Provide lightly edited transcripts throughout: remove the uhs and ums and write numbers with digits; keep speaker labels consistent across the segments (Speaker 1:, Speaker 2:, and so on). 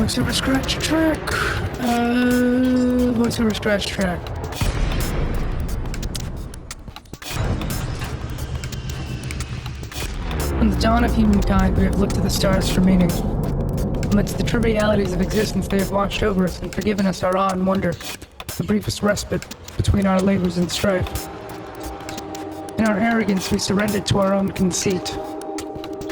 Speaker 1: Voiceover Scratch Track. Voiceover Scratch Track. From the dawn of humankind, we have looked to the stars for meaning. Amidst the trivialities of existence, they have watched over us and forgiven us our awe and wonder, the briefest respite between our labors and strife. In our arrogance, we surrendered to our own conceit.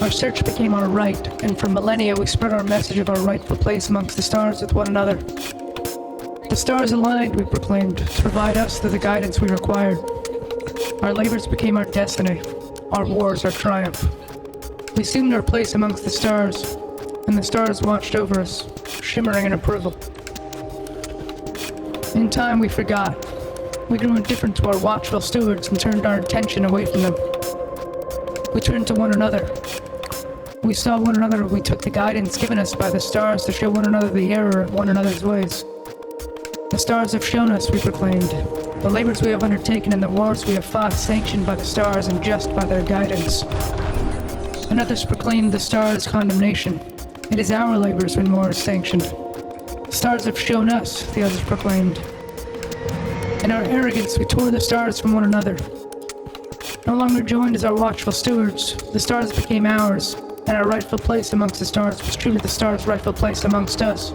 Speaker 1: Our search became our right, and for millennia we spread our message of our rightful place amongst the stars with one another. The stars aligned, we proclaimed, to provide us with the guidance we required. Our labors became our destiny, our wars our triumph. We assumed our place amongst the stars, and the stars watched over us, shimmering in approval. In time we forgot. We grew indifferent to our watchful stewards and turned our attention away from them. We turned to one another. We saw one another and we took the guidance given us by the stars to show one another the error of one another's ways. The stars have shown us, we proclaimed, the labors we have undertaken and the wars we have fought sanctioned by the stars and just by their guidance. And others proclaimed the stars' condemnation. It is our labors when war is sanctioned. The stars have shown us, the others proclaimed. In our arrogance, we tore the stars from one another. No longer joined as our watchful stewards, the stars became ours, and our rightful place amongst the stars was truly the stars' rightful place amongst us.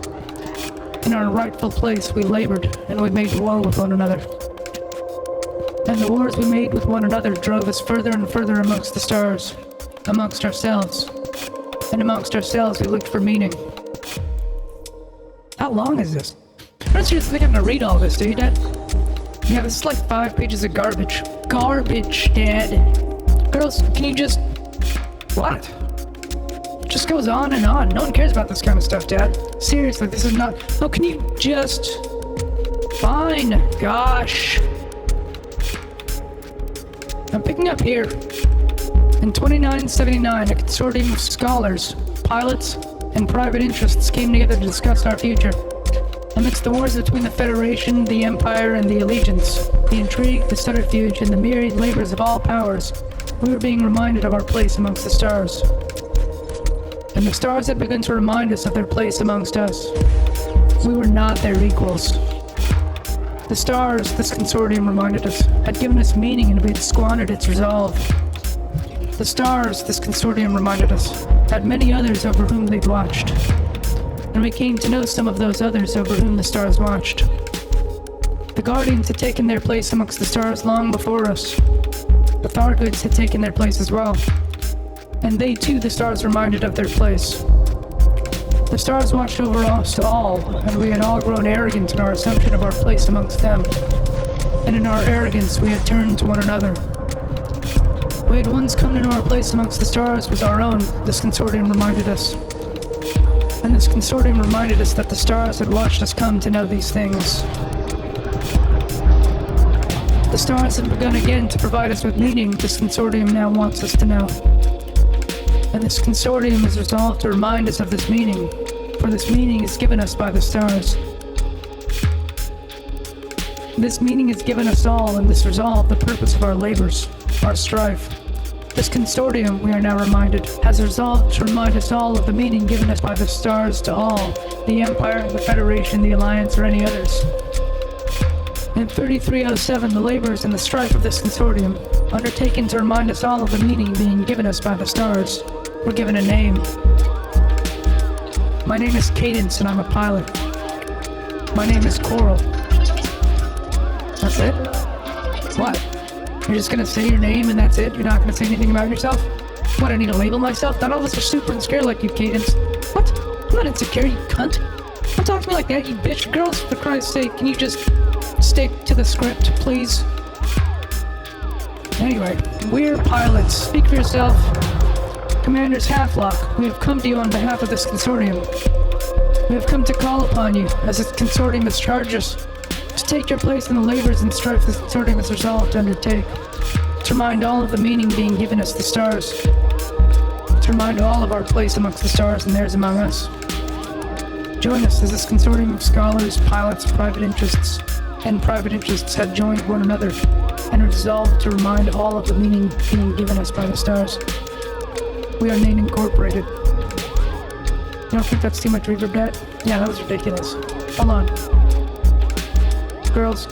Speaker 1: In our rightful place, we labored, and we made war with one another. And the wars we made with one another drove us further and further amongst the stars, amongst ourselves. And amongst ourselves, we looked for meaning. How long is this? I don't seriously think I'm gonna read all this, do you, Dad? Yeah, this is like 5 pages of garbage. Garbage, Dad. Girls, can you just... What? It just goes on and on. No one cares about this kind of stuff, Dad. Seriously, this is not... Oh, can you just... Fine. Gosh. I'm picking up here. In 2979, a consortium of scholars, pilots, and private interests came together to discuss our future. Amidst the wars between the Federation, the Empire, and the Allegiance, the intrigue, the subterfuge, and the myriad labors of all powers, we were being reminded of our place amongst the stars. And the stars had begun to remind us of their place amongst us. We were not their equals. The stars, this consortium reminded us, had given us meaning and we had squandered its resolve. The stars, this consortium reminded us, had many others over whom they'd watched. And we came to know some of those others over whom the stars watched. The Guardians had taken their place amongst the stars long before us. The Thargoids had taken their place as well. And they too, the stars reminded of their place. The stars watched over us all, and we had all grown arrogant in our assumption of our place amongst them. And in our arrogance, we had turned to one another. We had once come to know our place amongst the stars was our own, this consortium reminded us. And this consortium reminded us that the stars had watched us come to know these things. The stars had begun again to provide us with meaning this consortium now wants us to know. And this consortium is resolved to remind us of this meaning, for this meaning is given us by the stars. This meaning is given us all, and this resolve the purpose of our labors, our strife. This consortium, we are now reminded, has resolved to remind us all of the meaning given us by the stars to all, the Empire, the Federation, the Alliance, or any others. In 3307, the labors and the strife of this consortium, undertaken to remind us all of the meaning being given us by the stars, were given a name. My name is Cadence, and I'm a pilot. My name is Coral. That's it? What? You're just gonna say your name and that's it? You're not gonna say anything about yourself? What, I need to label myself? Not all of us are super insecure like you, Cadence. What? I'm not insecure, you cunt. Don't talk to me like that, you bitch. Girls, for Christ's sake, can you just stick to the script, please? Anyway, we're pilots. Speak for yourself. Commanders Halflock, we have come to you on behalf of this consortium. We have come to call upon you, as this consortium has charged us, to take your place in the labors and strife this consortium is resolved to undertake, to remind all of the meaning being given us the stars, to remind all of our place amongst the stars and theirs among us. Join us as this consortium of scholars, pilots, private interests, and private interests have joined one another and are resolved to remind all of the meaning being given us by the stars. We are Nain Incorporated. You don't think that's too much reverb, Dad? Yeah, that was ridiculous. Hold on. Girls,